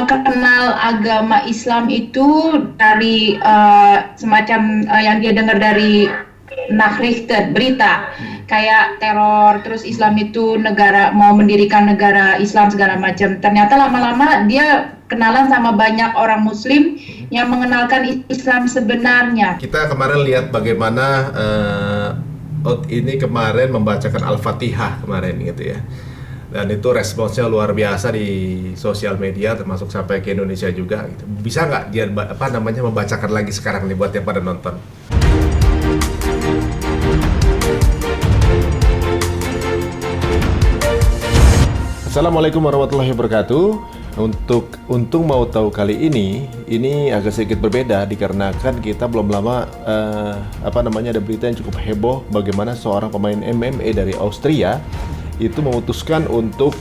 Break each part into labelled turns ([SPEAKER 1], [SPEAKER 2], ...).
[SPEAKER 1] kenal agama Islam itu dari semacam yang dia dengar dari Nachrichten, berita kayak teror, terus Islam itu negara mau mendirikan negara Islam segala macam. Ternyata lama-lama dia kenalan sama banyak orang Muslim yang mengenalkan Islam sebenarnya.
[SPEAKER 2] Kita kemarin lihat bagaimana ini kemarin membacakan Al-Fatihah kemarin gitu ya. Dan itu responsnya luar biasa di sosial media, termasuk sampai ke Indonesia juga gitu. Bisa nggak dia membacakan lagi sekarang nih buat yang pada nonton? Assalamualaikum warahmatullahi wabarakatuh. Untung mau tahu kali ini agak sedikit berbeda dikarenakan kita belum lama ada berita yang cukup heboh bagaimana seorang pemain MMA dari Austria itu memutuskan untuk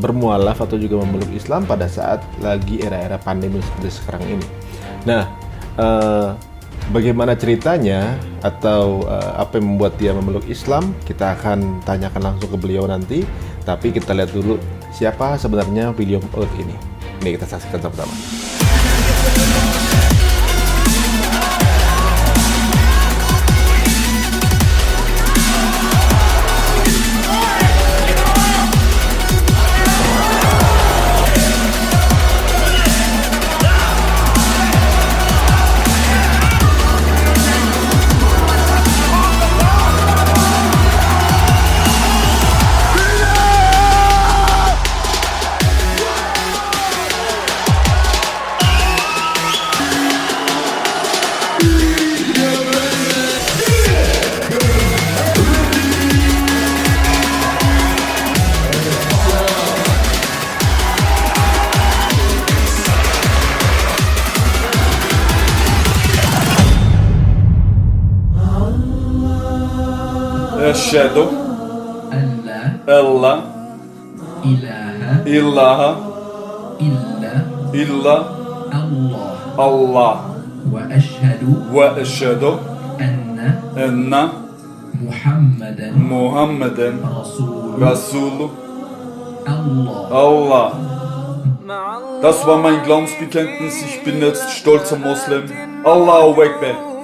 [SPEAKER 2] bermualaf atau juga memeluk Islam pada saat lagi era-era pandemi seperti sekarang ini. Nah, bagaimana ceritanya atau apa yang membuat dia memeluk Islam, kita akan tanyakan langsung ke beliau nanti. Tapi kita lihat dulu siapa sebenarnya William Oath ini. Ini kita saksikan sama-sama. Asyhadu alla ilaha illa Allah wa asyhadu anna Muhammadan Rasulullah. Das war mein Glaubensbekenntnis. Ich bin jetzt stolzer Muslim. Allahu Akbar.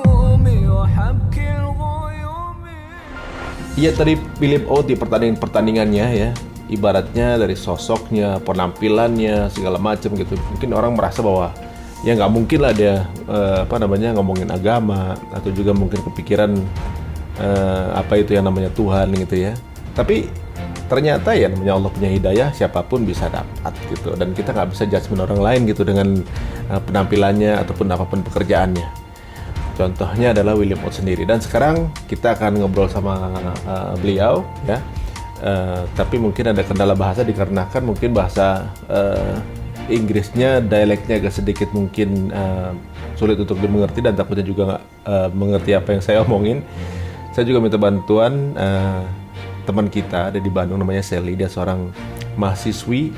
[SPEAKER 2] Iya, tadi William Oath di pertandingannya ya, ibaratnya dari sosoknya, penampilannya, segala macam gitu. Mungkin orang merasa bahwa ya nggak mungkin lah dia ngomongin agama atau juga mungkin kepikiran apa itu yang namanya Tuhan gitu ya. Tapi ternyata ya namanya Allah punya hidayah, siapapun bisa dapat gitu. Dan kita nggak bisa judgement orang lain gitu dengan penampilannya ataupun apapun pekerjaannya. Contohnya adalah William Oath sendiri. Dan sekarang kita akan ngobrol sama beliau ya. Tapi mungkin ada kendala bahasa dikarenakan mungkin bahasa Inggrisnya, dialeknya agak sedikit mungkin sulit untuk dimengerti dan takutnya juga nggak mengerti apa yang saya omongin. Saya juga minta bantuan teman kita ada di Bandung namanya Sally. Dia seorang mahasiswi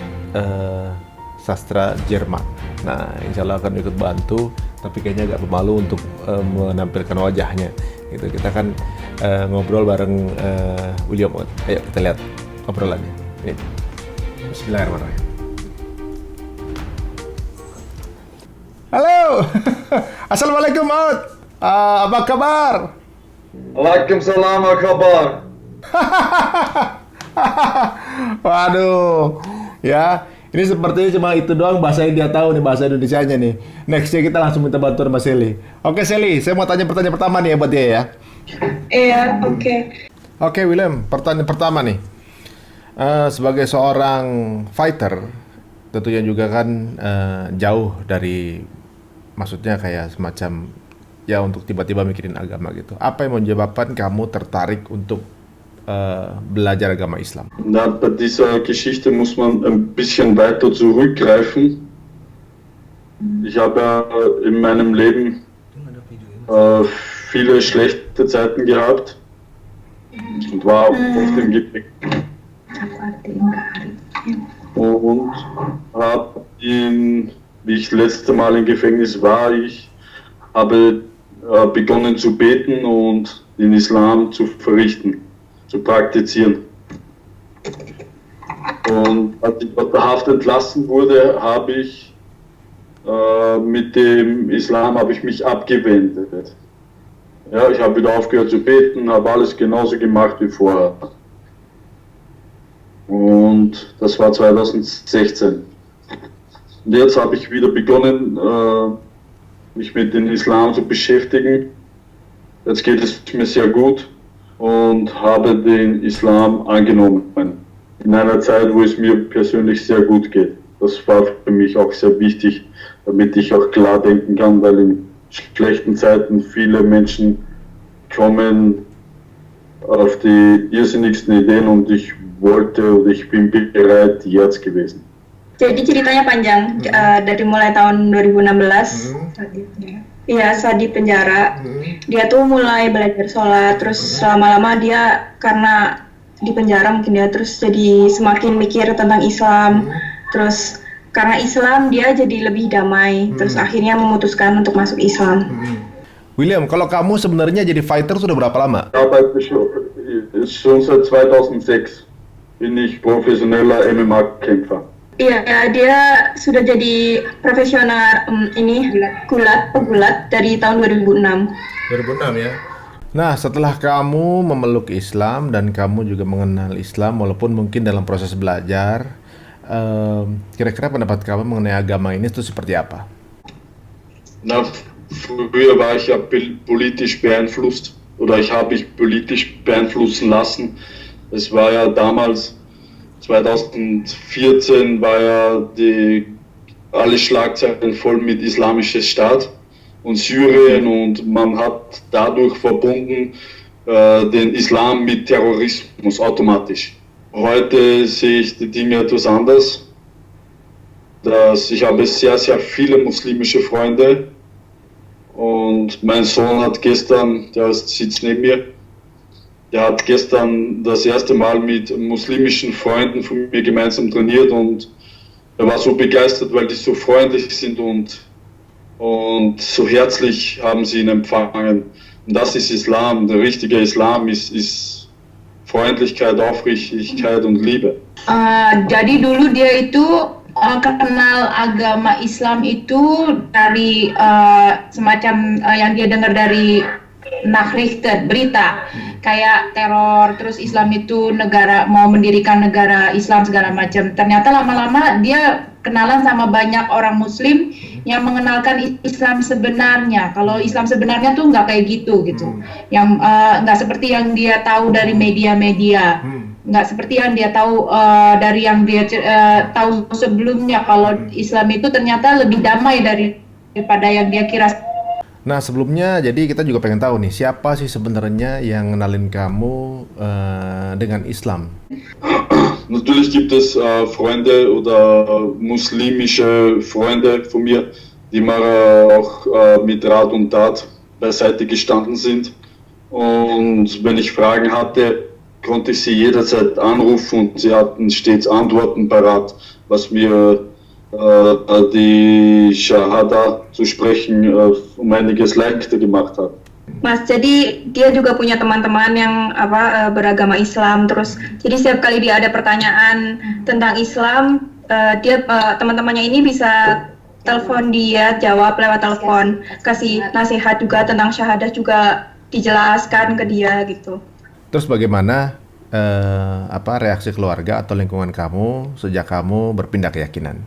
[SPEAKER 2] sastra Jerman. Nah, insya Allah akan ikut bantu, tapi kayaknya agak pemalu untuk menampilkan wajahnya. Gitu. Kita akan ngobrol bareng William Oath. Ayo kita lihat obrolannya. Ini. Bismillahirrahmanirrahim. Halo, Assalamualaikum Oath. Apa kabar?
[SPEAKER 3] Waalaikumsalam, apa kabar?
[SPEAKER 2] Waduh, ya. Ini sepertinya cuma itu doang bahasa yang dia tahu nih, bahasa Indonesianya nih. Nextnya kita langsung minta bantuan sama Sally. Oke Sally, saya mau tanya pertanyaan pertama nih ya buat dia ya.
[SPEAKER 1] Iya, oke.
[SPEAKER 2] Oke William, pertanyaan pertama nih. Sebagai seorang fighter, tentunya juga kan jauh dari, maksudnya kayak semacam ya untuk tiba-tiba mikirin agama gitu. Apa yang menyebabkan kamu tertarik untuk belajar agama Islam?
[SPEAKER 3] Na, bei dieser Geschichte muss man ein bisschen weiter zurückgreifen. Ich habe ja in meinem Leben viele schlechte Zeiten gehabt und war oft im Gefängnis. Und habe, wie ich das letzte Mal im Gefängnis war, ich habe begonnen zu beten und den Islam zu verrichten, zu praktizieren. Und als ich aus der Haft entlassen wurde, habe ich mit dem Islam habe ich mich abgewendet. Ja, ich habe wieder aufgehört zu beten, habe alles genauso gemacht wie vorher. Und das war 2016. Und jetzt habe ich wieder begonnen, mich mit dem Islam zu beschäftigen. Jetzt geht es mir sehr gut und habe den Islam angenommen. In einer Zeit, wo es mir persönlich sehr gut geht. Das war für mich auch sehr wichtig, damit ich auch klar denken kann, weil in schlechten Zeiten viele Menschen kommen auf die irrsinnigsten Ideen und ich wollte und ich bin bereit jetzt gewesen.
[SPEAKER 4] Jadi ceritanya panjang, dari mulai tahun 2016, iya saat di penjara, dia tuh mulai belajar sholat, terus lama-lama dia karena di penjara mungkin dia terus jadi semakin mikir tentang Islam, terus karena Islam dia jadi lebih damai, terus akhirnya memutuskan untuk masuk Islam.
[SPEAKER 2] William, kalau kamu sebenarnya jadi fighter sudah berapa lama?
[SPEAKER 3] Ich arbeite schon seit 2006 bin ich professioneller MMA-Kämpfer.
[SPEAKER 4] Iya, dia sudah jadi profesional pegulat dari tahun 2006.
[SPEAKER 2] 2006 ya. Nah, setelah kamu memeluk Islam dan kamu juga mengenal Islam walaupun mungkin dalam proses belajar, kira-kira pendapat kamu mengenai agama ini itu seperti apa?
[SPEAKER 3] Na, früher war ich ja politisch beeinflusst oder ich habe mich politisch beeinflussen lassen. Es war ja damals 2014 war ja alle Schlagzeilen voll mit Islamischer Staat und Syrien und man hat dadurch verbunden den Islam mit Terrorismus automatisch. Heute sehe ich die Dinge etwas anders. Ich habe sehr, sehr viele muslimische Freunde und mein Sohn hat gestern, der sitzt neben mir, der hat gestern das erste Mal mit muslimischen Freunden von mir gemeinsam trainiert und er war so begeistert, weil die so freundlich sind und so herzlich haben sie ihn empfangen. Und das ist Islam. Der richtige Islam ist Freundlichkeit, Aufrichtigkeit und Liebe.
[SPEAKER 1] Jadi dulu dia itu kenal agama Islam itu dari semacam yang dia dengar dari Nachrichten, berita kayak teror, terus Islam itu mau mendirikan negara Islam segala macam. Ternyata lama-lama dia kenalan sama banyak orang Muslim yang mengenalkan Islam sebenarnya. Kalau Islam sebenarnya tuh nggak kayak gitu. Yang nggak seperti yang dia tahu dari media-media, nggak seperti yang dia tahu dari yang dia tahu sebelumnya. Kalau Islam itu ternyata lebih damai daripada yang dia kira.
[SPEAKER 2] Nah, sebelumnya jadi kita juga pengen tahu nih, siapa sih sebenarnya yang ngenalin kamu dengan Islam?
[SPEAKER 3] Natürlich gibt es Freunde oder muslimische Freunde von mir, die mal auch mit Rat und Tat beiseite gestanden sind. Und wenn ich Fragen hatte, konnte ich sie jederzeit anrufen und sie hatten stets Antworten parat, was mir die Shahada zu sprechen um einiges leichter gemacht hat.
[SPEAKER 4] Mas, jadi dia juga punya teman-teman yang beragama Islam, terus jadi setiap kali dia ada pertanyaan tentang Islam, dia teman-temannya ini bisa telepon dia, jawab lewat telepon, kasih nasihat juga tentang syahadah juga dijelaskan ke dia gitu.
[SPEAKER 2] Terus bagaimana reaksi keluarga atau lingkungan kamu sejak kamu berpindah keyakinan?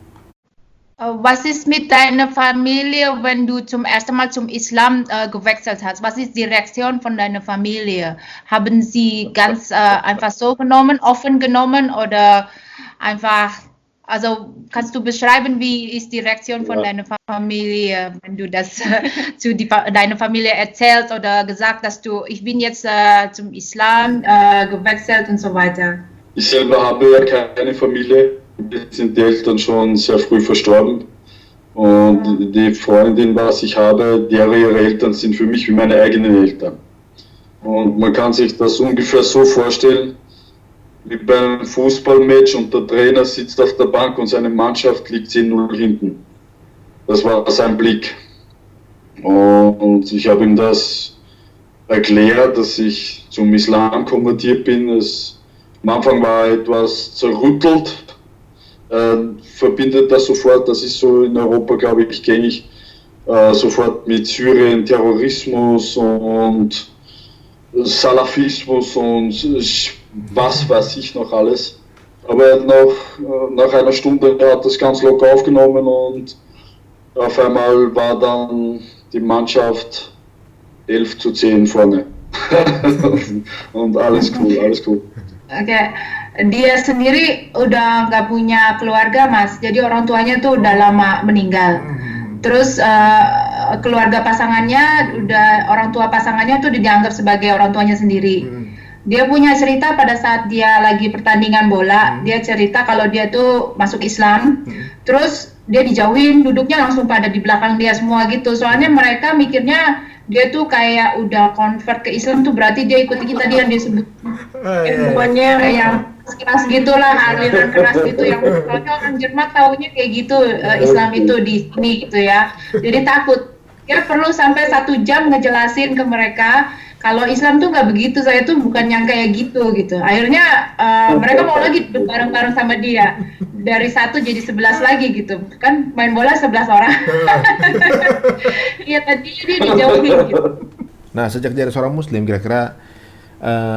[SPEAKER 1] Was ist mit deiner Familie, wenn du zum ersten Mal zum Islam gewechselt hast? Was ist die Reaktion von deiner Familie? Haben sie ganz einfach so genommen, offen genommen oder einfach, also kannst du beschreiben, wie ist die Reaktion von deiner Familie, wenn du das zu deiner Familie erzählst oder gesagt, dass ich bin jetzt zum Islam gewechselt und so weiter?
[SPEAKER 3] Ich selber habe ja keine Familie. Jetzt sind die Eltern schon sehr früh verstorben und die Freundin, was ich habe, ihre Eltern sind für mich wie meine eigenen Eltern. Und man kann sich das ungefähr so vorstellen, wie bei einem Fußballmatch und der Trainer sitzt auf der Bank und seine Mannschaft liegt 10-0 hinten. Das war sein Blick. Und ich habe ihm das erklärt, dass ich zum Islam konvertiert bin. Am Anfang war er etwas zerrüttelt, verbindet das sofort, das ist so in Europa, glaube ich, gängig, sofort mit Syrien, Terrorismus und Salafismus und was weiß ich noch alles. Aber nach einer Stunde hat das ganz locker aufgenommen und auf einmal war dann die Mannschaft 11-10 vorne. Und alles cool, alles cool.
[SPEAKER 1] Oke, dia sendiri udah nggak punya keluarga, Mas. Jadi orang tuanya tuh udah lama meninggal. Terus keluarga pasangannya, orang tua pasangannya tuh dianggap sebagai orang tuanya sendiri. Dia punya cerita pada saat dia lagi pertandingan bola, dia cerita kalau dia tuh masuk Islam, terus dia dijauhin, duduknya langsung pada di belakang dia semua gitu. Soalnya mereka mikirnya dia tuh kayak udah convert ke Islam tuh berarti dia ikuti kita dia disebut pokoknya yang keras gitulah, aliran keras gitu yang soalnya orang Jerman taunya kayak gitu, Islam itu di sini gitu ya. Jadi takut. Dia perlu sampai 1 jam ngejelasin ke mereka kalau Islam tuh nggak begitu, saya tuh bukan yang kayak gitu. Akhirnya mereka mau lagi duduk bareng-bareng sama dia. Dari 1 jadi 11 lagi gitu. Kan main bola 11 orang. Iya tadi dia dijauhin gitu.
[SPEAKER 2] Nah, sejak jadi seorang Muslim, kira-kira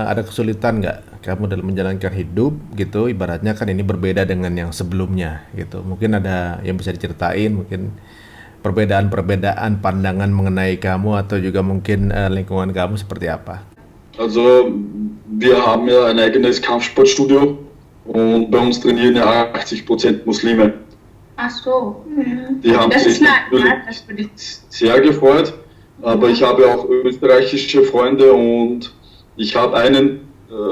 [SPEAKER 2] ada kesulitan nggak kamu dalam menjalankan hidup gitu? Ibaratnya kan ini berbeda dengan yang sebelumnya gitu. Mungkin ada yang bisa diceritain, mungkin perbedaan-perbedaan pandangan mengenai kamu atau juga mungkin lingkungan kamu seperti apa?
[SPEAKER 3] Also, wir haben ja ein eigenes Kampfsportstudio und bei uns trainieren ja 80% Muslime.
[SPEAKER 1] Ach so.
[SPEAKER 3] Die haben sich natürlich sehr gefreut, aber ich habe auch österreichische Freunde und ich habe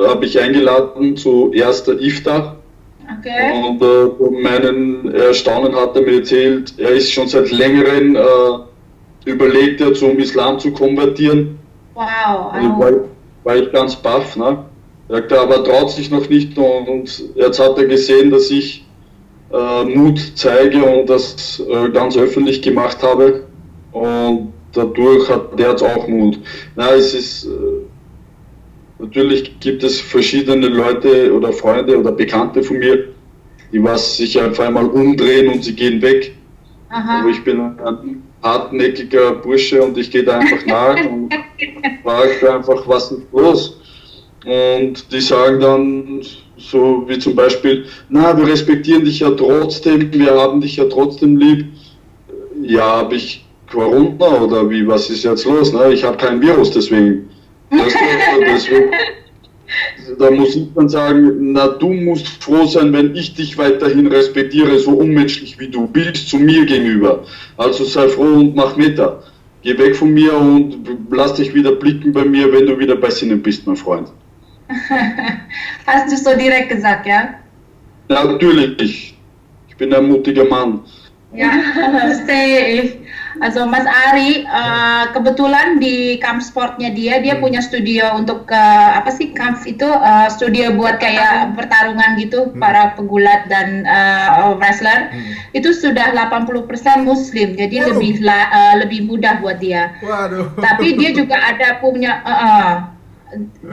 [SPEAKER 3] habe ich eingeladen zu erster Iftar.
[SPEAKER 1] Okay.
[SPEAKER 3] Und zu meinem Erstaunen hat er mir erzählt, er ist schon seit längerem überlegt, zum Islam zu konvertieren.
[SPEAKER 1] Wow.
[SPEAKER 3] Also war ich ganz baff, ne? Er sagte, aber traut sich noch nicht und jetzt hat er gesehen, dass ich Mut zeige und das ganz öffentlich gemacht habe und dadurch hat der jetzt auch Mut. Na, es ist natürlich gibt es verschiedene Leute oder Freunde oder Bekannte von mir, die sich einfach einmal umdrehen und sie gehen weg.
[SPEAKER 1] Aha.
[SPEAKER 3] Aber ich bin ein hartnäckiger Bursche und ich gehe da einfach nach und frage einfach, was ist los? Und die sagen dann so wie zum Beispiel, na, wir respektieren dich ja trotzdem, wir haben dich ja trotzdem lieb. Ja, habe ich Corona oder wie, was ist jetzt los? Ne? Ich habe kein Virus, deswegen. Deswegen, da muss ich dann sagen, na, du musst froh sein, wenn ich dich weiterhin respektiere, so unmenschlich wie du bist zu mir gegenüber. Also sei froh und mach mit da. Geh weg von mir und lass dich wieder blicken bei mir, wenn du wieder bei Sinnen bist, mein Freund.
[SPEAKER 1] Hast du so direkt gesagt, ja?
[SPEAKER 3] Natürlich. Ich bin ein mutiger Mann.
[SPEAKER 1] Ya, safe. Also Mas Ari, kebetulan di kampsportnya dia punya studio untuk apa sih kamp itu studio buat kayak pertarungan gitu para pegulat dan wrestler. Itu sudah 80% Muslim, jadi lebih mudah buat dia.
[SPEAKER 2] Waduh.
[SPEAKER 1] Tapi dia juga ada punya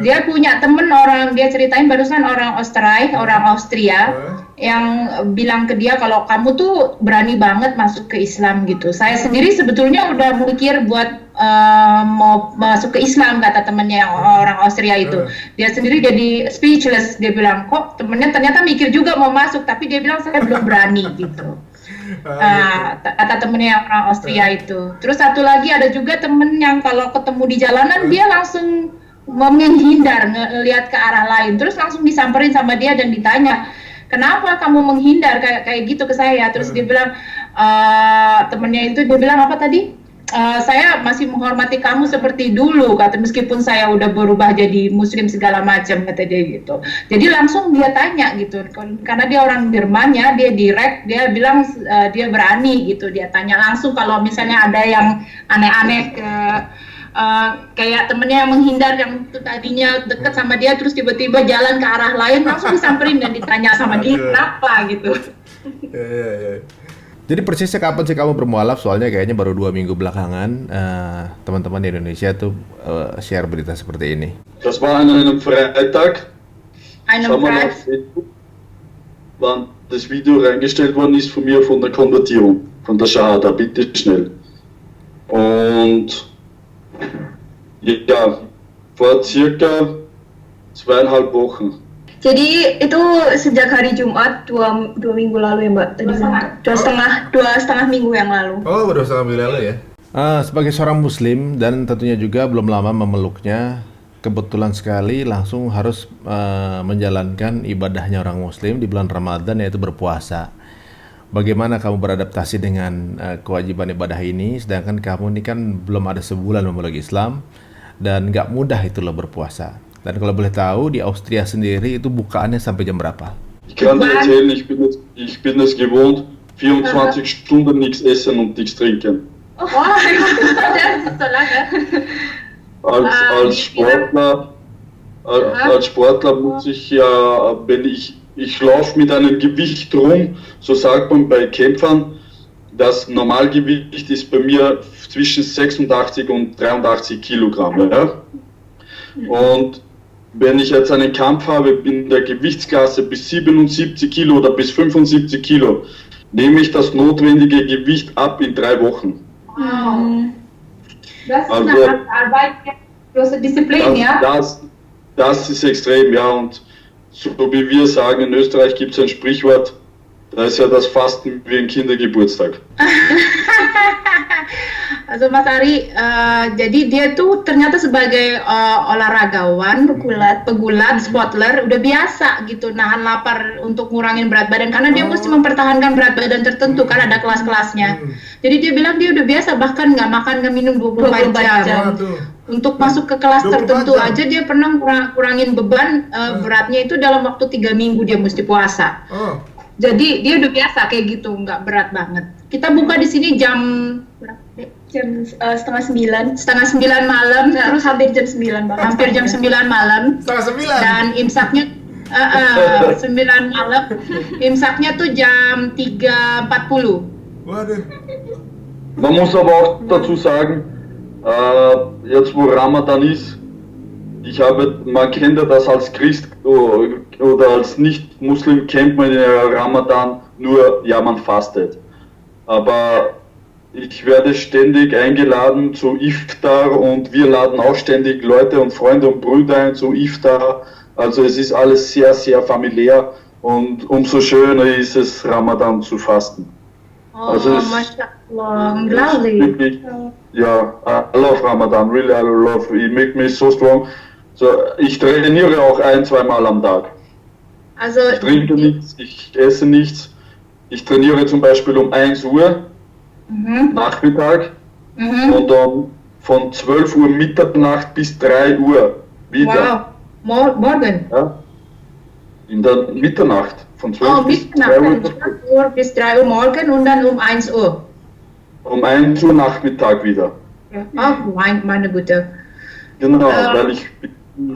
[SPEAKER 1] dia punya temen orang, dia ceritain barusan orang Austria yang bilang ke dia kalau kamu tuh berani banget masuk ke Islam gitu. Saya sendiri sebetulnya udah mikir buat mau masuk ke Islam, kata temennya yang orang Austria itu. Dia sendiri jadi speechless, dia bilang kok temennya ternyata mikir juga mau masuk, tapi dia bilang saya belum berani gitu. Kata temennya yang orang Austria itu. Terus satu lagi ada juga temen yang kalau ketemu di jalanan dia langsung menghindar, ngelihat ke arah lain, terus langsung disamperin sama dia dan ditanya, kenapa kamu menghindar kayak gitu ke saya? Terus dia bilang, temennya itu dia bilang apa tadi? Saya masih menghormati kamu seperti dulu, kata, meskipun saya udah berubah jadi Muslim segala macam, kata dia gitu. Jadi langsung dia tanya gitu, karena dia orang Jerman ya, dia direct, dia bilang dia berani gitu, dia tanya langsung kalau misalnya ada yang aneh-aneh kayak temennya yang menghindar yang tadinya deket sama dia terus tiba-tiba jalan ke arah lain, langsung disamperin dan ditanya sama dia kenapa gitu.
[SPEAKER 2] Jadi persisnya kapan sih kamu bermualaf? Soalnya kayaknya baru 2 minggu belakangan teman-teman di Indonesia tuh share berita seperti ini.
[SPEAKER 3] Das war an einem Freitag. wann das Video reingestellt worden ist von mir von der Konvertierung, von der Shahada, bitte schnell. Und ja, vor circa 2,5 Wochen.
[SPEAKER 4] Jadi itu sejak hari Jumat dua minggu lalu ya Mbak tadi dua setengah minggu yang lalu.
[SPEAKER 5] Oh, udah setengah minggu lalu ya.
[SPEAKER 2] Sebagai seorang muslim dan tentunya juga belum lama memeluknya, kebetulan sekali langsung harus menjalankan ibadahnya orang muslim di bulan Ramadan, yaitu berpuasa. Bagaimana kamu beradaptasi dengan kewajiban ibadah ini, sedangkan kamu ini kan belum ada sebulan memeluk Islam dan nggak mudah itu loh berpuasa. Dan kalau boleh tahu, di Austria sendiri itu bukaannya sampai jam berapa?
[SPEAKER 3] Ich kann dir erzählen, ich bin es gewohnt, 24 Stunden nichts essen und nichts trinken.
[SPEAKER 1] Wah, das ist so lange.
[SPEAKER 3] Als Sportler muss ich ja, wenn ich laufe mit einem Gewicht rum, so sagt man bei Kämpfern, das Normalgewicht ist bei mir zwischen 86 und 83 Kilogramm. Ja? Und wenn ich jetzt einen Kampf habe in der Gewichtsklasse bis 77 Kilo oder bis 75 Kilo, nehme ich das notwendige Gewicht ab in 3 Wochen.
[SPEAKER 1] Wow. Das ist
[SPEAKER 3] Also,
[SPEAKER 1] eine harte Arbeit, große Disziplin, ja?
[SPEAKER 3] Das ist extrem, ja. Und so wie wir sagen, in Österreich gibt es ein Sprichwort, da ist ja das Fasten wie ein Kindergeburtstag.
[SPEAKER 1] Also Mas Ari, jadi dia tuh ternyata sebagai olahragawan, pegulat, sportler, udah biasa gitu nahan lapar untuk ngurangin berat badan karena dia mesti mempertahankan berat badan tertentu kan ada kelas-kelasnya. Jadi dia bilang dia udah biasa bahkan nggak makan nggak minum 24 jam. Untuk masuk ke kelas tertentu
[SPEAKER 5] jam.
[SPEAKER 1] aja dia pernah kurangin beban beratnya itu dalam waktu 3 minggu dia mesti puasa. Jadi dia udah biasa kayak gitu, nggak berat banget. Kita buka di sini jam
[SPEAKER 4] setengah 9
[SPEAKER 1] malam, terus
[SPEAKER 4] hampir jam 9 Bang.
[SPEAKER 1] hampir jam 9 malam.
[SPEAKER 5] Setengah 9.
[SPEAKER 1] Dan imsaknya 9 malam. Imsaknya tuh jam 3.40.
[SPEAKER 5] Waduh.
[SPEAKER 3] Man muss aber auch dazu sagen, jetzt wo Ramadan ist, man kennt ja das als Christ oder als Nicht-Muslim kennt man ja Ramadan nur, ja man fastet. Aber ich werde ständig eingeladen zu Iftar und wir laden auch ständig Leute und Freunde und Brüder ein zu Iftar. Also es ist alles sehr, sehr familiär und umso schöner ist es, Ramadan zu fasten.
[SPEAKER 1] Oh,
[SPEAKER 3] Also es-
[SPEAKER 1] Masya Allah, unglaublich.
[SPEAKER 3] Wirklich, ja, I love Ramadan, really I love, it makes me so strong. So, ich trainiere auch 1-2 Mal am Tag.
[SPEAKER 1] Also
[SPEAKER 3] Ich trinke nichts, ich esse nichts. Ich trainiere zum Beispiel um 1 Uhr Nachmittag und dann von 12 Uhr Mitternacht bis 3 Uhr wieder.
[SPEAKER 1] wow, morgen.
[SPEAKER 3] Ja? In der Mitternacht. Von 12
[SPEAKER 1] Oh,
[SPEAKER 3] bis 3
[SPEAKER 1] Mitternacht,
[SPEAKER 3] Uhr.
[SPEAKER 1] 12 Uhr bis 3 Uhr morgen und dann um 1 Uhr.
[SPEAKER 3] Um 1 Uhr Nachmittag wieder.
[SPEAKER 1] Ja. Oh, meine Güte.
[SPEAKER 3] Genau, weil ich bin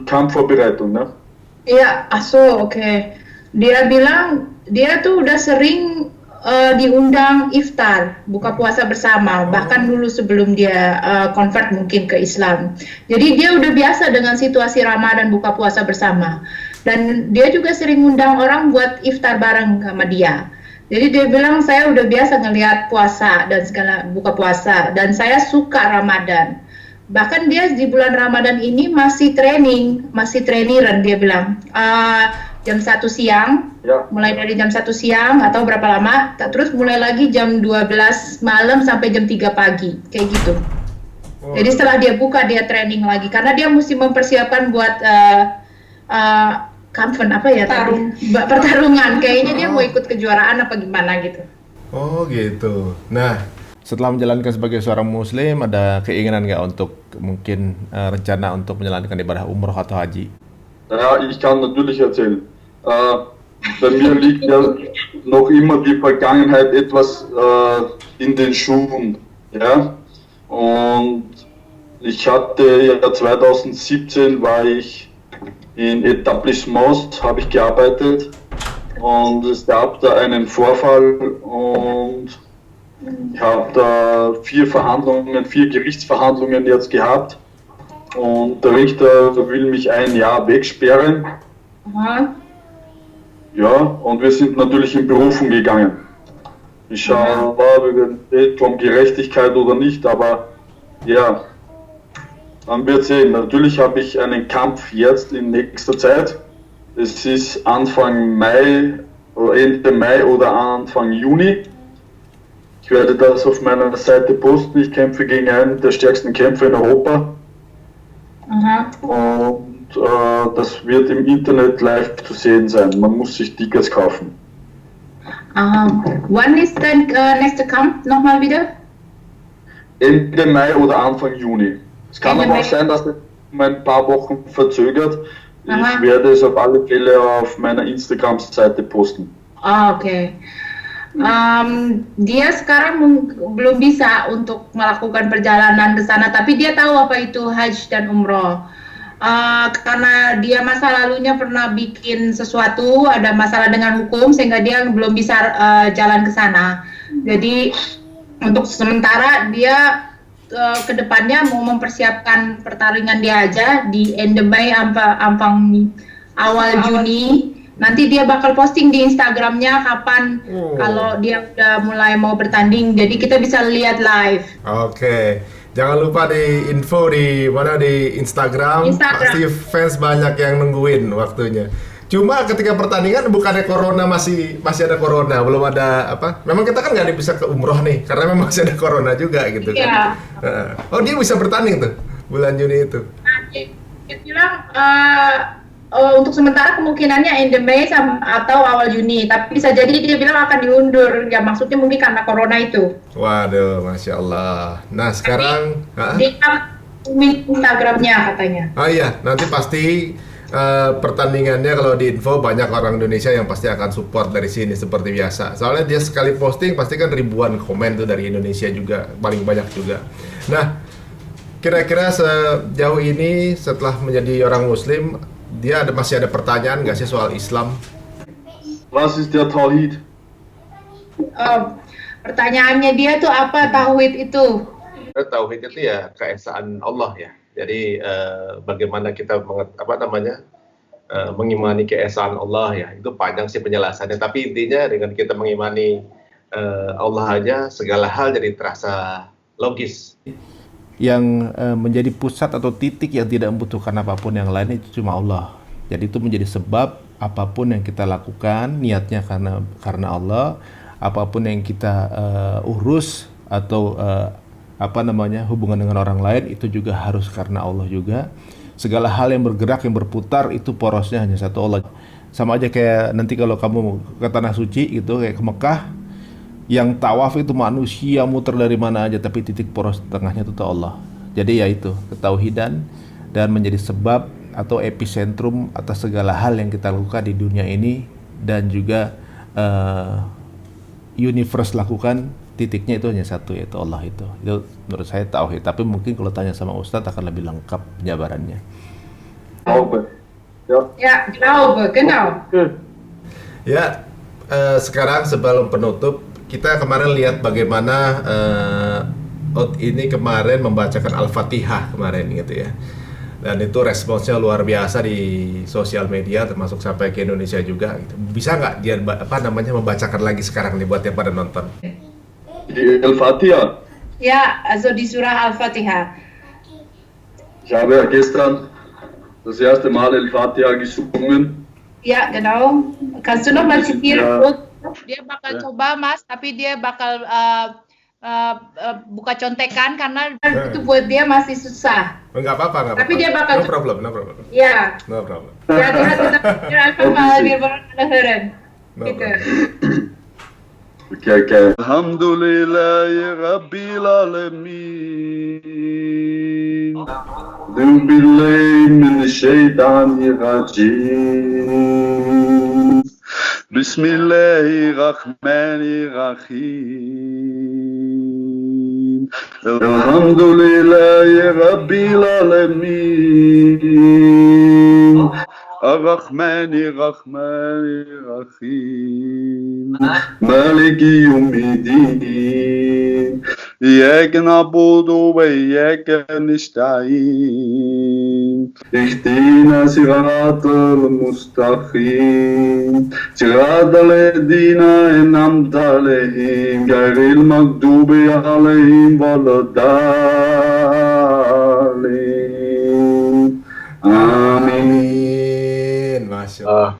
[SPEAKER 3] Kampfvorbereitung, ne?
[SPEAKER 1] Iya, ach so, oke. Dia bilang dia tuh udah sering diundang iftar, buka puasa bersama, bahkan dulu sebelum dia convert mungkin ke Islam. Jadi dia udah biasa dengan situasi Ramadan buka puasa bersama. Dan dia juga sering undang orang buat iftar bareng sama dia. Jadi dia bilang saya udah biasa ngelihat puasa dan segala buka puasa dan saya suka Ramadan. Bahkan dia di bulan Ramadan ini masih trainiran dia bilang. Jam 1 siang,
[SPEAKER 3] Ja.
[SPEAKER 1] mulai dari jam 1 siang atau berapa lama, terus mulai lagi jam 12 malam sampai jam 3 pagi, kayak gitu. Jadi setelah dia buka, dia training lagi, karena dia mesti mempersiapkan buat kampanye apa ya tadi? Pertarungan, kayaknya dia mau ikut kejuaraan apa gimana gitu.
[SPEAKER 5] Oh gitu. Nah,
[SPEAKER 2] Setelah menjalankan sebagai seorang muslim, ada keinginan nggak untuk mungkin rencana untuk menjalankan ibadah umroh atau haji?
[SPEAKER 3] Ja, ich kann natürlich erzählen. Bei mir liegt ja noch immer die Vergangenheit etwas in den Schuhen. Ja? Und ich hatte ja 2017 war ich in Etablissements, habe ich gearbeitet und es gab da einen Vorfall und ich habe da 4 Gerichtsverhandlungen jetzt gehabt und der Richter will mich 1 Jahr wegsperren.
[SPEAKER 1] Aha.
[SPEAKER 3] Ja, und wir sind natürlich in Berufung gegangen. Inshallah, kommt Gerechtigkeit oder nicht, aber ja, man wird sehen. Natürlich habe ich einen Kampf jetzt in nächster Zeit. Es ist Anfang Mai, oder Ende Mai oder Anfang Juni. Ich werde das auf meiner Seite posten. Ich kämpfe gegen einen der stärksten Kämpfer in Europa.
[SPEAKER 1] Aha.
[SPEAKER 3] Und das wird im Internet live zu sehen sein. Man muss sich Tickets kaufen.
[SPEAKER 1] Wann ist dein nächster Kampf nochmal wieder?
[SPEAKER 3] Ende Mai oder Anfang Juni. Es kann
[SPEAKER 1] Ende
[SPEAKER 3] aber
[SPEAKER 1] Mai.
[SPEAKER 3] auch sein, dass es um ein paar Wochen verzögert.
[SPEAKER 1] Aha.
[SPEAKER 3] Ich werde es auf alle Fälle auf meiner Instagram-Seite posten.
[SPEAKER 1] Oke. Dia sekarang belum bisa untuk melakukan perjalanan ke sana, tapi dia tahu apa itu Hajj dan Umroh. Karena dia masa lalunya pernah bikin sesuatu, ada masalah dengan hukum sehingga dia belum bisa jalan ke sana. Jadi untuk sementara dia ke depannya mau mempersiapkan pertandingan dia aja di end Mei sampai awal Juni. Nanti dia bakal posting di Instagramnya kapan kalau dia udah mulai mau bertanding. Jadi kita bisa lihat live.
[SPEAKER 5] Oke. Jangan lupa di info di mana di Instagram. Pasti fans banyak yang nungguin waktunya. Cuma ketika pertandingan bukannya corona masih ada corona, belum ada apa? Memang kita kan nggak bisa ke umroh nih, karena memang masih ada corona juga gitu kan. Oh dia bisa bertanding tuh bulan Juni itu.
[SPEAKER 1] Nah, dia bilang untuk sementara kemungkinannya end Mei atau awal Juni, tapi bisa jadi dia bilang akan diundur. Ya maksudnya mungkin karena corona itu.
[SPEAKER 5] Waduh, Masya Allah. Nah sekarang
[SPEAKER 1] dia Instagramnya katanya.
[SPEAKER 5] Oh iya, nanti pasti pertandingannya kalau di info banyak orang Indonesia yang pasti akan support dari sini seperti biasa. Soalnya dia sekali posting pasti kan ribuan komen tuh dari Indonesia juga, paling banyak juga. Nah, kira-kira sejauh ini setelah menjadi orang Muslim, dia masih ada pertanyaan nggak sih soal Islam?
[SPEAKER 3] Was ist der Tauhid?
[SPEAKER 5] Pertanyaannya dia tuh apa tauhid itu? Tauhid itu ya keesaan Allah ya. Jadi bagaimana kita mengimani keesaan Allah ya. Itu panjang sih penjelasannya. Tapi intinya dengan kita mengimani Allah aja segala hal jadi terasa logis.
[SPEAKER 2] Yang menjadi pusat atau titik yang tidak membutuhkan apapun yang lain itu cuma Allah. Jadi itu menjadi sebab apapun yang kita lakukan niatnya karena Allah, apapun yang kita urus atau hubungan dengan orang lain itu juga harus karena Allah juga. Segala hal yang bergerak, yang berputar itu porosnya hanya satu Allah. Sama aja kayak nanti kalau kamu ke tanah suci gitu, kayak ke Mekah, yang tawaf itu manusia muter dari mana aja, tapi titik poros tengahnya itu Allah. Jadi ya itu ketauhidan dan menjadi sebab atau epicentrum atas segala hal yang kita lakukan di dunia ini dan juga universe lakukan, titiknya itu hanya satu, yaitu Allah itu. Itu menurut saya tauhid. Tapi mungkin kalau tanya sama Ustadz akan lebih lengkap penjabarannya.
[SPEAKER 3] Glaube.
[SPEAKER 1] Ya, Glaube, genau.
[SPEAKER 5] Ya, sekarang sebelum penutup, kita kemarin lihat bagaimana ini kemarin membacakan Al-Fatihah kemarin gitu ya. Dan itu responsnya luar biasa di sosial media, termasuk sampai ke Indonesia juga. Gitu. Bisa nggak dia membacakan lagi sekarang nih buat yang pada nonton?
[SPEAKER 3] Die Al-Fatiha.
[SPEAKER 1] Ja, also die Surah Al-Fatihah.
[SPEAKER 3] Ich habe ja gestern das erste Mal Al-Fatiha gesungen.
[SPEAKER 1] Ja, genau. Kannst du noch mal zitieren?
[SPEAKER 3] Ja.
[SPEAKER 1] Dia bakal coba Mas, tapi dia bakal buka contekan karena itu buat dia masih susah.
[SPEAKER 5] Nggak apa-apa.
[SPEAKER 1] Tapi dia bakal
[SPEAKER 5] no problem.
[SPEAKER 1] Ya.
[SPEAKER 5] No problem.
[SPEAKER 1] Ya, kita akan malah biar berkenalan. Gitu.
[SPEAKER 3] Okay. Alhamdulillahi Rabbil Alamin. A'udzu billahi minasy syaithanir rajim. Bismillahirrahmanirrahim. Alhamdulillahi Rabbil Alamin. Ar-Rahmanir-Rahim. Maliki Yawmiddin. Iyyaka na'budu wa iyyaka nasta'in. اهدنا صراط المستقيم صراط الذين أنعمت عليهم غير المغضوب عليهم ولا الضالين آمين.
[SPEAKER 5] Amin. Masya Allah.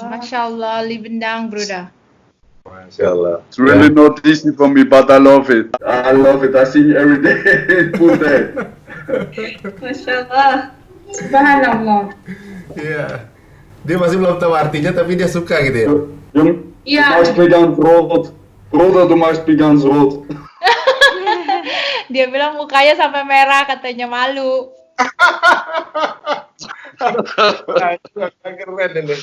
[SPEAKER 1] Masya Allah, libendang, Bruder.
[SPEAKER 5] Masya Allah.
[SPEAKER 3] It's really not easy for me, but I love it. I love it. I sing every day. Full day.
[SPEAKER 4] Masya Allah.
[SPEAKER 1] Subhanallah.
[SPEAKER 5] Iya. Dia masih belum tahu artinya tapi dia suka gitu ya.
[SPEAKER 3] Du
[SPEAKER 1] Ja.
[SPEAKER 3] machst mich ganz rot. Bruder, du machst mich ganz rot.
[SPEAKER 1] Dia bilang mukanya sampai merah, katanya malu.
[SPEAKER 5] Keren ini.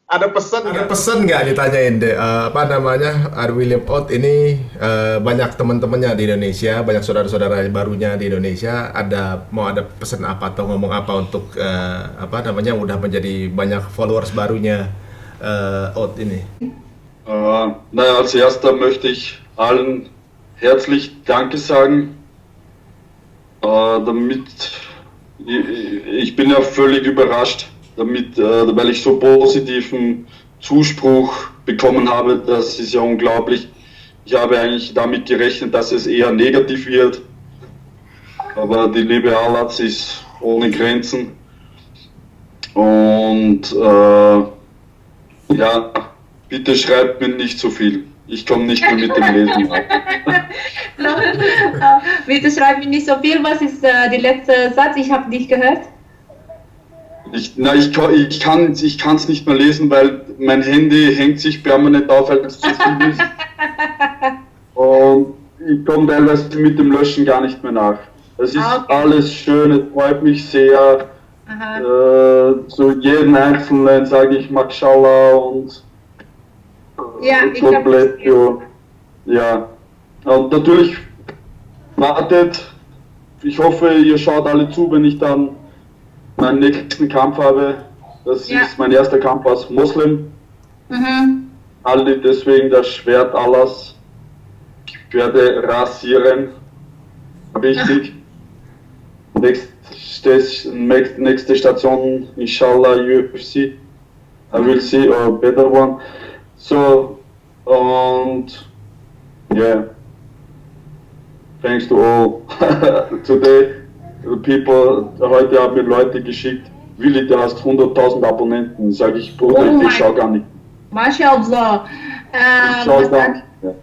[SPEAKER 5] Ada pesan nggak ditanyain deh, apa namanya, William Oath ini banyak teman-temannya di Indonesia, banyak saudara-saudara barunya di Indonesia, mau ada pesan apa atau ngomong apa untuk apa namanya udah menjadi banyak followers barunya Oath ini?
[SPEAKER 3] Naja, als erster möchte ich allen herzlich Danke sagen, ich bin ja völlig überrascht, weil ich so positiven Zuspruch bekommen habe, das ist ja unglaublich. Ich habe eigentlich damit gerechnet, dass es eher negativ wird, aber die Liebe Allahs ist ohne Grenzen und ja, bitte schreibt mir nicht so viel. Ich komme nicht mehr mit dem Lesen ab.
[SPEAKER 1] Bitte schreib mir nicht so viel. Was ist der letzte Satz? Ich habe nicht gehört.
[SPEAKER 3] Ich kann es nicht mehr lesen, weil mein Handy hängt sich permanent auf, weil es zu viel ist. Und ich komme teilweise mit dem Löschen gar nicht mehr nach. Es ist alles schön, es freut mich sehr. Zu jedem Einzelnen sage ich Mashallah und
[SPEAKER 1] Ja, ich
[SPEAKER 3] God
[SPEAKER 1] habe
[SPEAKER 3] bless you. Ja, und natürlich wartet. Ich hoffe, ihr schaut alle zu, wenn ich dann meinen nächsten Kampf habe. Das ist mein erster Kampf als Muslim. Alle deswegen das Schwert Allahs. Ich werde rasieren. Wichtig. Nächste Station, inshallah, UFC. I will see a better one. So, und yeah, thanks to all. Today, the people, heute haben mir Leute geschickt, Willi, du hast 100.000 Abonnenten. Sag ich, Bruder, ich schau gar nicht.
[SPEAKER 1] Masya Allah.
[SPEAKER 3] Ich schau gar nicht. Ja.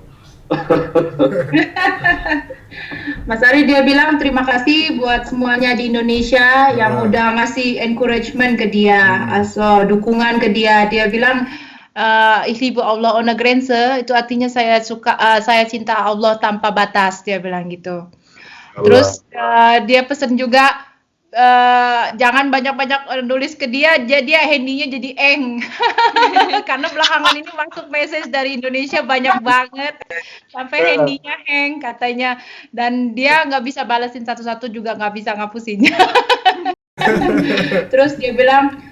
[SPEAKER 1] Mas Ari dia bilang terima kasih buat semuanya di Indonesia yang udah ngasih encouragement ke dia, also dukungan ke dia. Dia bilang ich liebe Allah ohne Grenze, itu artinya saya cinta Allah tanpa batas, dia bilang gitu. Terus dia pesan juga jangan banyak-banyak nulis ke dia handynya jadi eng. Karena belakangan ini masuk message dari Indonesia banyak banget sampai handynya hang katanya, dan dia nggak bisa balesin satu-satu, juga nggak bisa ngapusinnya. Terus dia bilang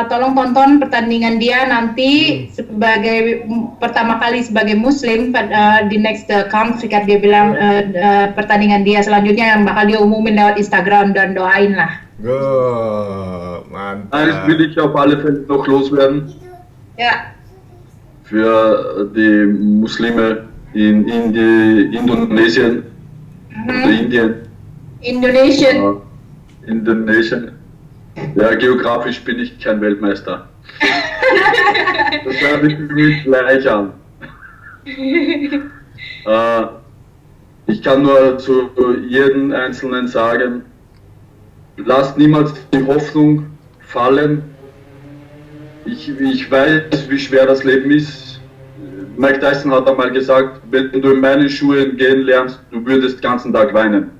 [SPEAKER 1] tolong tonton pertandingan dia nanti sebagai pertama kali sebagai Muslim di next camp. Dia bilang pertandingan dia selanjutnya yang bakal dia umumin lewat Instagram, dan doain lah.
[SPEAKER 5] Mantap.
[SPEAKER 3] Eines will ich auf alle Fälle noch loswerden.
[SPEAKER 1] Ja.
[SPEAKER 3] Für die Muslime in Indonesien oder Indien.
[SPEAKER 1] Indonesien.
[SPEAKER 3] Indonesien. Ja, geografisch bin ich kein Weltmeister. Das hört sich für mich gleich an. Ich kann nur zu jedem Einzelnen sagen, lasst niemals die Hoffnung fallen. Ich weiß, wie schwer das Leben ist. Mike Tyson hat einmal gesagt, wenn du in meine Schuhe gehen lernst, du würdest den ganzen Tag weinen.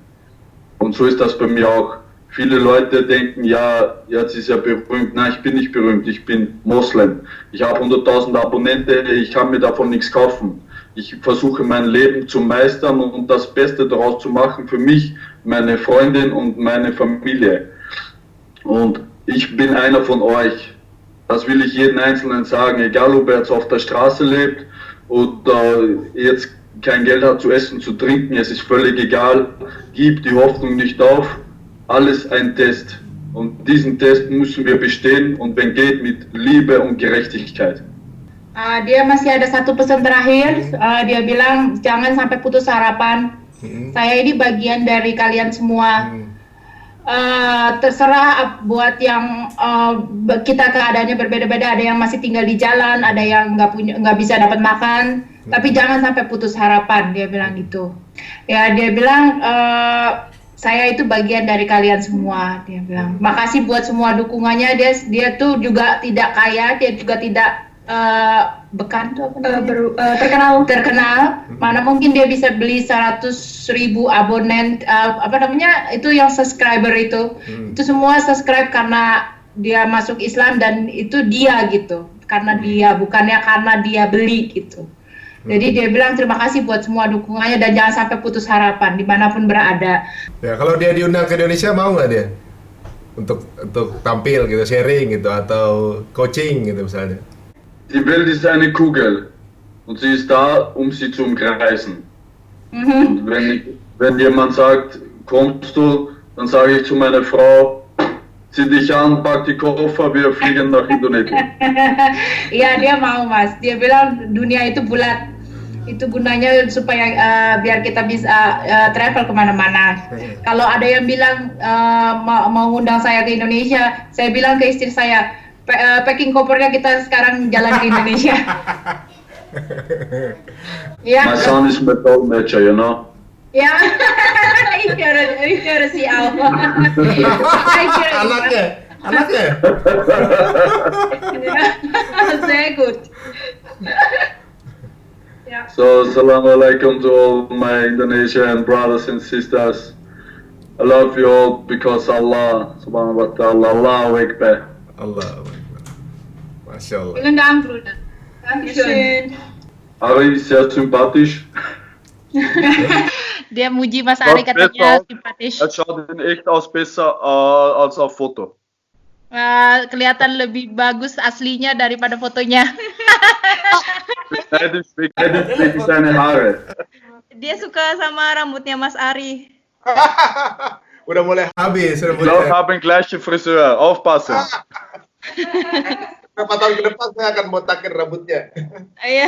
[SPEAKER 3] Und so ist das bei mir auch. Viele Leute denken, ja, jetzt ist er berühmt. Nein, ich bin nicht berühmt, ich bin Moslem. Ich habe 100.000 Abonnenten, ich kann mir davon nichts kaufen. Ich versuche mein Leben zu meistern und das Beste daraus zu machen für mich, meine Freundin und meine Familie. Und ich bin einer von euch. Das will ich jedem Einzelnen sagen, egal ob er jetzt auf der Straße lebt oder jetzt kein Geld hat zu essen, zu trinken, es ist völlig egal. Gib die Hoffnung nicht auf. Alles ein Test. Und diesen Test müssen wir bestehen und wenn geht mit Liebe und Gerechtigkeit.
[SPEAKER 1] Dia masih ada satu pesan terakhir. Dia bilang jangan sampai putus harapan. Saya ini bagian dari kalian semua. Terserah buat yang kita keadaannya berbeda-beda. Ada yang masih tinggal di jalan, ada yang nggak bisa dapat makan. Tapi jangan sampai putus harapan. Dia bilang gitu. Ya dia bilang saya itu bagian dari kalian semua. Dia bilang makasih buat semua dukungannya. Dia tuh juga tidak kaya, dia juga tidak terkenal. Mana mungkin dia bisa beli 100.000 abonen itu yang subscriber itu semua subscribe karena dia masuk Islam dan itu dia gitu, karena dia, bukannya karena dia beli gitu. Jadi dia bilang terima kasih buat semua dukungannya dan jangan sampai putus harapan dimanapun berada.
[SPEAKER 5] Ya kalau dia diundang ke Indonesia mau nggak dia untuk tampil gitu, sharing gitu atau coaching gitu misalnya?
[SPEAKER 3] Die Welt ist eine Kugel und sie ist da, um sie zu umkreisen. Und wenn jemand sagt, kommst du, dann sage ich zu meiner Frau, zieh dich an, pack die Koffer, wir fliegen nach Indonesien.
[SPEAKER 1] Iya dia mau Mas, dia bilang dunia itu bulat, itu gunanya supaya biar kita bisa travel kemana-mana. Kalau ada yang bilang mau undang saya ke Indonesia, saya bilang ke istri saya, packing kopernya kita sekarang jalan ke Indonesia.
[SPEAKER 3] My son is my matcher, you know.
[SPEAKER 1] Ja, ich höre sie auch.
[SPEAKER 5] Anaknya.
[SPEAKER 1] Sehr gut. Ja.
[SPEAKER 3] So, Assalamualaikum to all my Indonesian brothers and sisters. I love you all because Allah subhanahu wa ta'ala, Allahu Akbar.
[SPEAKER 5] Allah. Masya Allah.
[SPEAKER 1] Vielen Dank, Bruder. Dankeschön.
[SPEAKER 3] Ari ist sehr sympathisch.
[SPEAKER 1] Dia muji Mas Ari, katanya simpatis.
[SPEAKER 3] Er schaut in echt aus besser als auf Foto.
[SPEAKER 1] Kelihatan lebih bagus aslinya daripada fotonya.
[SPEAKER 3] Wegen seine Haare.
[SPEAKER 4] Dia suka sama rambutnya Mas Ari.
[SPEAKER 5] Udah mulai habis.
[SPEAKER 3] Ich glaube, ich habe den gleichen Friseur. Aufpassen.
[SPEAKER 5] Berapa tahun ke depan saya akan botakin rambutnya.
[SPEAKER 4] Iya.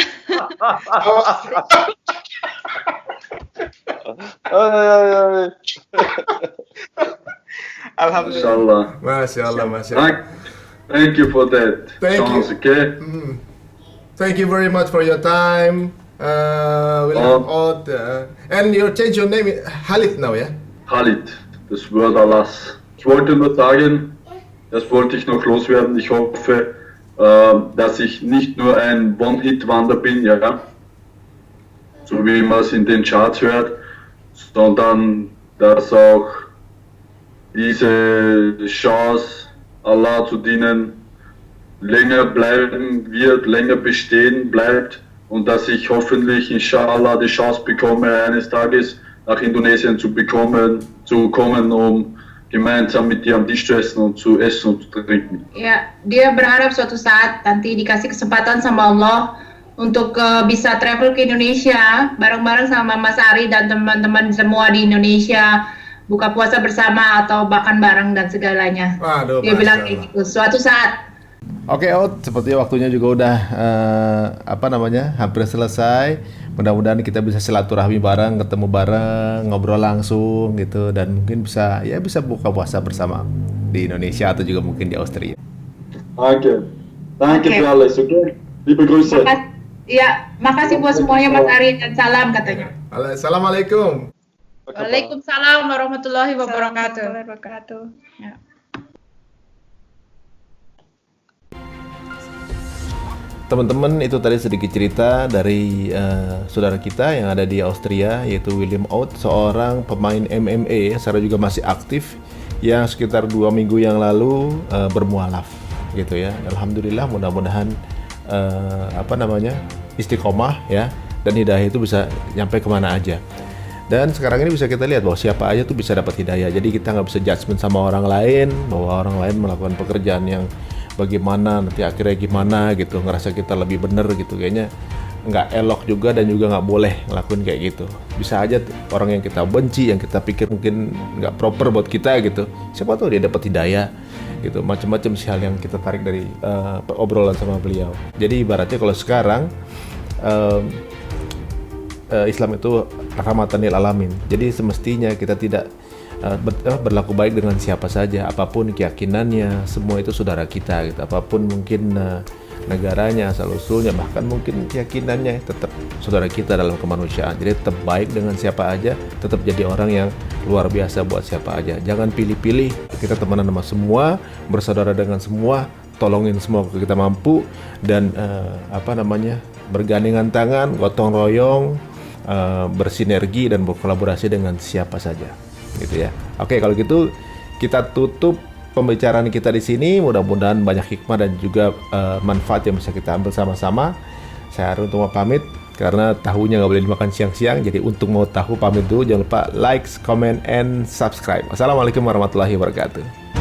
[SPEAKER 5] Alhamdulillah. Masya Allah.
[SPEAKER 3] Thank you for that chance, okay?
[SPEAKER 5] Thank you very much for your time. William Ott. And you change your name, Khalid now, ja?
[SPEAKER 3] Khalid, das Wort Allahs. Ich wollte nur sagen, das wollte ich noch loswerden. Ich hoffe, dass ich nicht nur ein One-Hit-Wonder bin, ja, so wie man es in den Charts hört, sondern dass auch diese Chance, Allah zu dienen, länger bleiben wird, länger bestehen bleibt und dass ich hoffentlich, inshallah, die Chance bekomme, eines Tages nach Indonesien zu kommen, um gemeinsam mit dir am Tisch zu essen und zu trinken.
[SPEAKER 1] Ya, dia berharap suatu saat nanti dikasih kesempatan sama Allah untuk bisa travel ke Indonesia bareng-bareng sama Mas Ari dan teman-teman semua di Indonesia, buka puasa bersama atau bahkan bareng dan segalanya.
[SPEAKER 5] Waduh,
[SPEAKER 1] dia bilang kayak gitu, suatu saat.
[SPEAKER 2] Oke, Ott, seperti waktunya juga udah hampir selesai. Mudah-mudahan kita bisa silaturahmi bareng, ketemu bareng, ngobrol langsung gitu, dan mungkin bisa buka puasa bersama di Indonesia atau juga mungkin di Austria.
[SPEAKER 3] Danke für alles, okay? Liebe Grüße.
[SPEAKER 1] Makasih buat semuanya Mas Ari dan salam katanya.
[SPEAKER 5] Assalamualaikum.
[SPEAKER 1] Waalaikumsalam warahmatullahi wabarakatuh. Ya.
[SPEAKER 2] Teman-teman, itu tadi sedikit cerita dari saudara kita yang ada di Austria, yaitu William Ott, seorang pemain MMA secara juga masih aktif yang sekitar 2 minggu yang lalu bermualaf gitu ya. Alhamdulillah, mudah-mudahan istiqomah ya, dan hidayah itu bisa nyampe kemana aja. Dan sekarang ini bisa kita lihat bahwa siapa aja tuh bisa dapat hidayah. Jadi kita nggak bisa judgement sama orang lain, bahwa orang lain melakukan pekerjaan yang bagaimana, nanti akhirnya gimana gitu, ngerasa kita lebih bener gitu. Kayaknya nggak elok juga dan juga nggak boleh ngelakuin kayak gitu. Bisa aja orang yang kita benci, yang kita pikir mungkin nggak proper buat kita gitu, siapa tahu dia dapat hidayah gitu. Macam-macam sih hal yang kita tarik dari obrolan sama beliau. Jadi ibaratnya kalau sekarang Islam itu rahmatan lil alamin. Jadi semestinya kita tidak berlaku baik dengan siapa saja, apapun keyakinannya, semua itu saudara kita gitu. Apapun mungkin negaranya, asal-usulnya, bahkan mungkin keyakinannya, tetap saudara kita dalam kemanusiaan. Jadi tetap baik dengan siapa aja, tetap jadi orang yang luar biasa buat siapa aja. Jangan pilih-pilih, kita temenan sama semua, bersaudara dengan semua, tolongin semua kalau kita mampu, dan bergandengan tangan, gotong royong, bersinergi dan berkolaborasi dengan siapa saja, gitu ya. Oke, kalau gitu kita tutup pembicaraan kita di sini. Mudah-mudahan banyak hikmah dan juga manfaat yang bisa kita ambil sama-sama. Saya Harun Tuma pamit karena tahunya nggak boleh dimakan siang-siang. Jadi untuk mau tahu pamit dulu, jangan lupa like, comment, and subscribe. Wassalamualaikum warahmatullahi wabarakatuh.